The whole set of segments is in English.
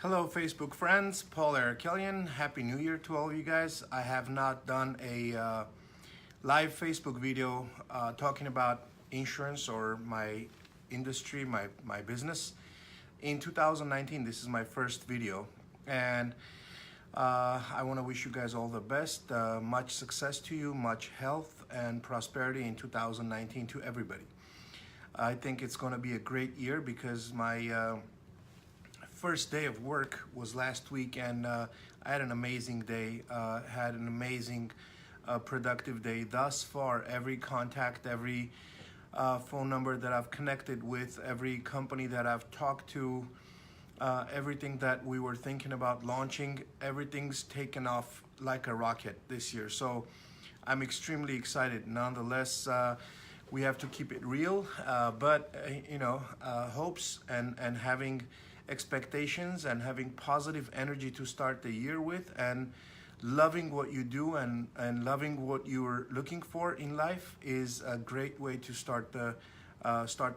Hello Facebook friends, Paul Arakelyan. Happy New Year to all of you guys. I have not done a live Facebook video talking about insurance or my industry, my business. In 2019, this is my first video, and I want to wish you guys all the best, much success to you, much health and prosperity in 2019 to everybody. I think it's going to be a great year because my first day of work was last week, and I had an amazing day, had an amazing productive day thus far. Every contact, every phone number that I've connected with, every company that I've talked to, everything that we were thinking about launching, everything's taken off like a rocket this year. So I'm extremely excited. Nonetheless, we have to keep it real, but hopes and having expectations and having positive energy to start the year with, and loving what you do and loving what you're looking for in life is a great way to start the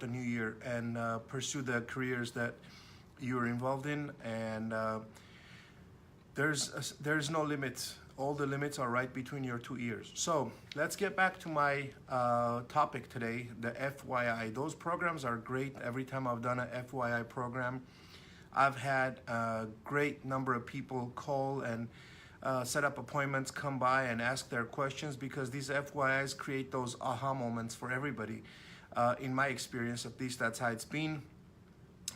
new year and pursue the careers that you're involved in. And there's no limits. All the limits are right between your two ears. So let's get back to my topic today, the FYI. Those programs are great. Every time I've done a FYI program, I've had a great number of people call and set up appointments, come by and ask their questions, because these FYIs create those aha moments for everybody. In my experience, at least that's how it's been.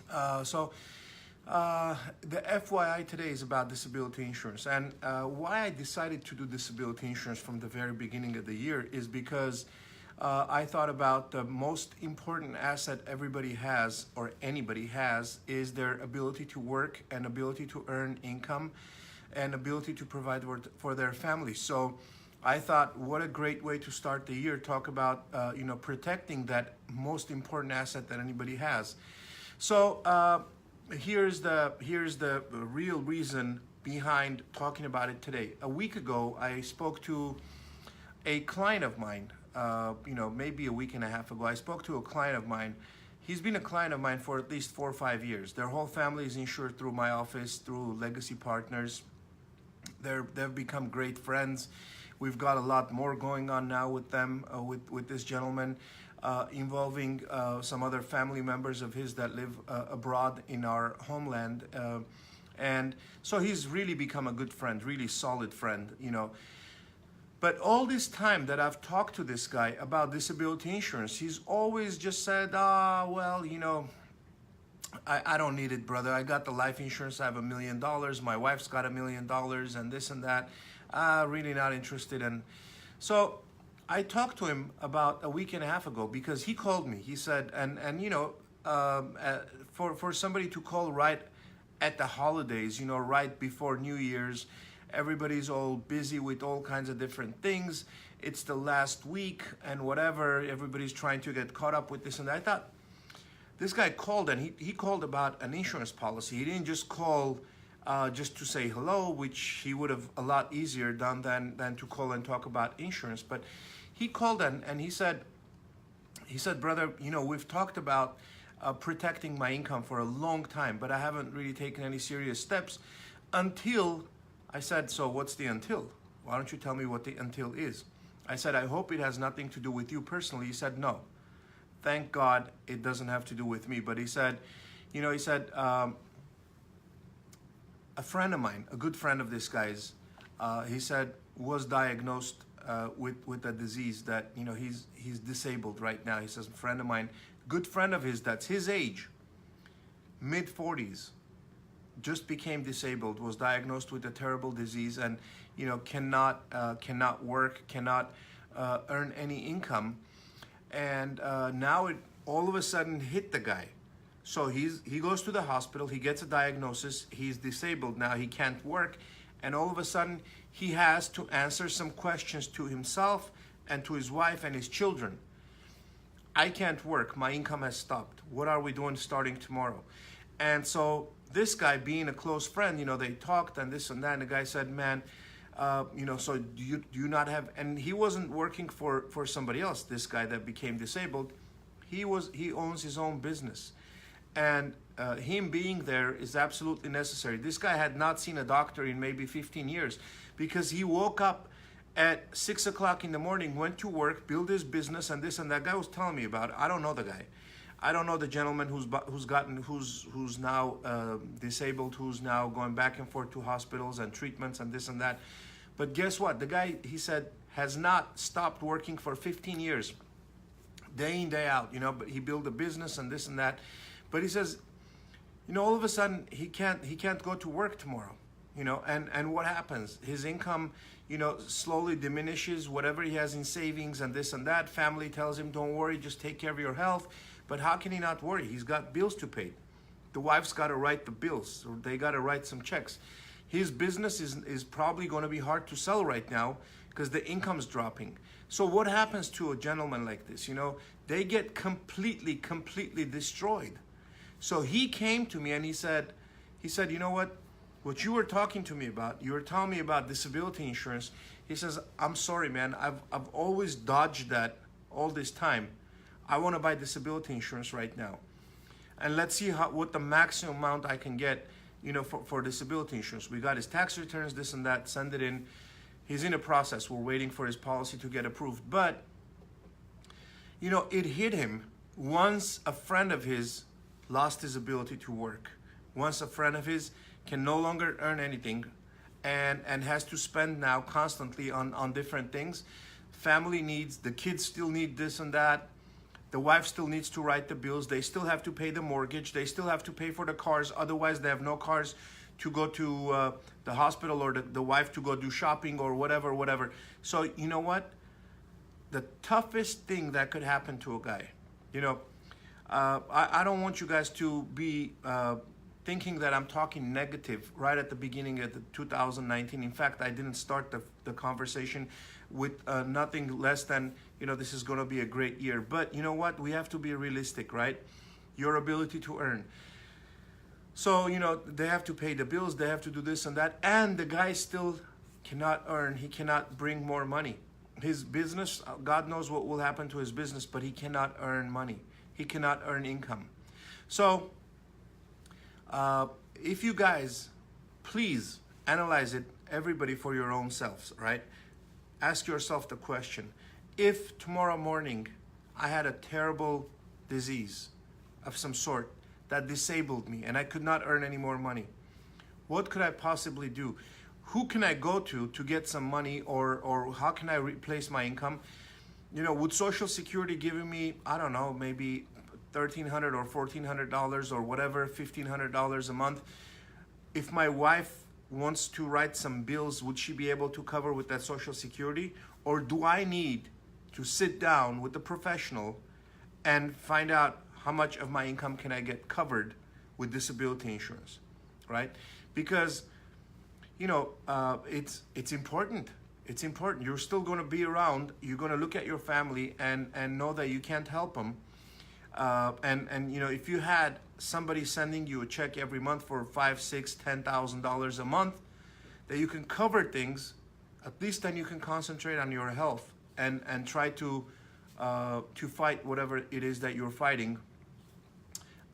The FYI today is about disability insurance. And why I decided to do disability insurance from the very beginning of the year is because I thought about the most important asset everybody has, or anybody has, is their ability to work and ability to earn income and ability to provide for their family. So I thought, what a great way to start the year, talk about protecting that most important asset that anybody has. So here's the real reason behind talking about it today. A week ago, I spoke to a client of mine. Maybe a week and a half ago, I spoke to a client of mine. He's been a client of mine for at least 4 or 5 years. Their whole family is insured through my office, through Legacy Partners. They've become great friends. We've got a lot more going on now with them, with this gentleman, involving some other family members of his that live abroad in our homeland. And so he's really become a good friend, really solid friend, But all this time that I've talked to this guy about disability insurance, he's always just said, I don't need it, brother. I got the life insurance. I have $1 million. My wife's got $1 million and this and that. Really not interested. And so I talked to him about a week and a half ago, because he called me. He said, for somebody to call right at the holidays, right before New Year's, everybody's all busy with all kinds of different things. It's the last week and whatever. Everybody's trying to get caught up with this and that. I thought, this guy called, and he called about an insurance policy. He didn't just call just to say hello, which he would have a lot easier done than to call and talk about insurance. But he called and he said, brother, we've talked about protecting my income for a long time, but I haven't really taken any serious steps until. I said, so what's the until? Why don't you tell me what the until is? I said, I hope it has nothing to do with you personally. He said, no. Thank God it doesn't have to do with me. But he said, a friend of mine, a good friend of this guy's, he said, was diagnosed with a disease that, he's disabled right now. He says, a friend of mine, good friend of his, that's his age, mid-40s, just became disabled, was diagnosed with a terrible disease, and cannot work, cannot earn any income, and now it all of a sudden hit the guy. So he goes to the hospital, he gets a diagnosis, he's disabled now, he can't work, and all of a sudden he has to answer some questions to himself and to his wife and his children. I can't work, my income has stopped. What are we doing starting tomorrow? And so this guy, being a close friend, they talked and this and that, and the guy said, man, so do you not have, and he wasn't working for somebody else, this guy that became disabled. He owns his own business. And him being there is absolutely necessary. This guy had not seen a doctor in maybe 15 years because he woke up at 6 o'clock in the morning, went to work, built his business, and this and that. Guy was telling me about it. I don't know the guy. I don't know the gentleman who's now disabled, who's now going back and forth to hospitals and treatments and this and that. But guess what? The guy, he said, has not stopped working for 15 years, day in, day out, you know, but he built a business and this and that. But he says, you know, all of a sudden he can't go to work tomorrow, you know, and what happens? His income, you know, slowly diminishes, whatever he has in savings and this and that. Family tells him, don't worry, just take care of your health. But how can he not worry? He's got bills to pay. The wife's got to write the bills, or they got to write some checks. His business is probably going to be hard to sell right now because the income's dropping. So what happens to a gentleman like this? You know, they get completely destroyed. So he came to me and he said, you know what you were talking to me about, you were telling me about disability insurance. He says, I'm sorry, man, I've always dodged that all this time. I want to buy disability insurance right now. And let's see what the maximum amount I can get, you know, for disability insurance. We got his tax returns, this and that, send it in. He's in a process. We're waiting for his policy to get approved. But, you know, it hit him once a friend of his lost his ability to work. Once a friend of his can no longer earn anything and has to spend now constantly on different things. Family needs, the kids still need this and that. The wife still needs to write the bills. They still have to pay the mortgage. They still have to pay for the cars. Otherwise, they have no cars to go to the hospital, or the wife to go do shopping or whatever. So you know what? The toughest thing that could happen to a guy, you know, I don't want you guys to be thinking that I'm talking negative right at the beginning of the 2019. In fact, I didn't start the conversation with nothing less than, you know, this is going to be a great year. But you know what? We have to be realistic, right? Your ability to earn. So, you know, they have to pay the bills, they have to do this and that, and the guy still cannot earn, he cannot bring more money. His business, God knows what will happen to his business, but he cannot earn money. He cannot earn income. So, if you guys, please analyze it, everybody, for your own selves, right? Ask yourself the question, if tomorrow morning I had a terrible disease of some sort that disabled me and I could not earn any more money, what could I possibly do? Who can I go to get some money, or how can I replace my income? You know, would Social Security giving me, I don't know, maybe $1,300 or $1,400 or whatever, $1,500 a month, if my wife wants to write some bills, would she be able to cover with that Social Security? Or do I need to sit down with the professional and find out how much of my income can I get covered with disability insurance, right? Because, you know, it's important. It's important. You're still going to be around. You're going to look at your family and know that you can't help them. And you know, if you had somebody sending you a check every month for $5,000, $6,000, $10,000 a month, that you can cover things, at least then you can concentrate on your health and try to fight whatever it is that you're fighting,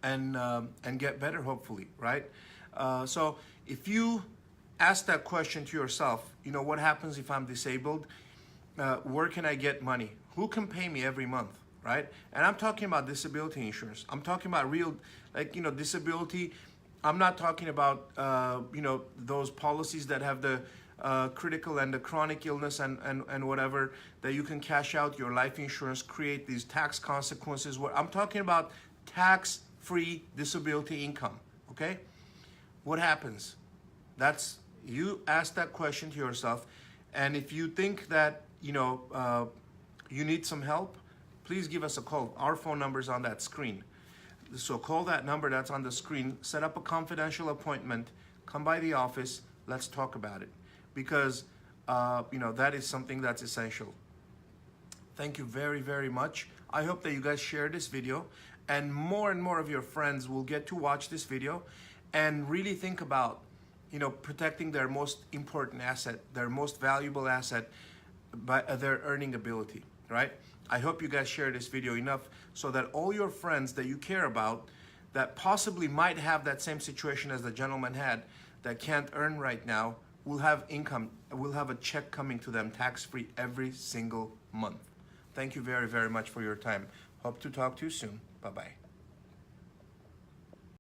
and get better, hopefully, right? So if you ask that question to yourself, you know, what happens if I'm disabled? Where can I get money? Who can pay me every month? Right? And I'm talking about disability insurance. I'm talking about real, like, you know, disability. I'm not talking about, you know, those policies that have the critical and the chronic illness and whatever, that you can cash out your life insurance, create these tax consequences. I'm talking about tax-free disability income, okay? What happens? That's, you ask that question to yourself, and if you think that, you know, you need some help, please give us a call. Our phone number is on that screen. So call that number that's on the screen, set up a confidential appointment, come by the office, let's talk about it. Because, you know, that is something that's essential. Thank you very, very much. I hope that you guys share this video, and more of your friends will get to watch this video and really think about, you know, protecting their most important asset, their most valuable asset, by their earning ability, right? I hope you guys share this video enough so that all your friends that you care about, that possibly might have that same situation as the gentleman had, that can't earn right now, will have income, will have a check coming to them tax-free every single month. Thank you very, very much for your time. Hope to talk to you soon. Bye-bye.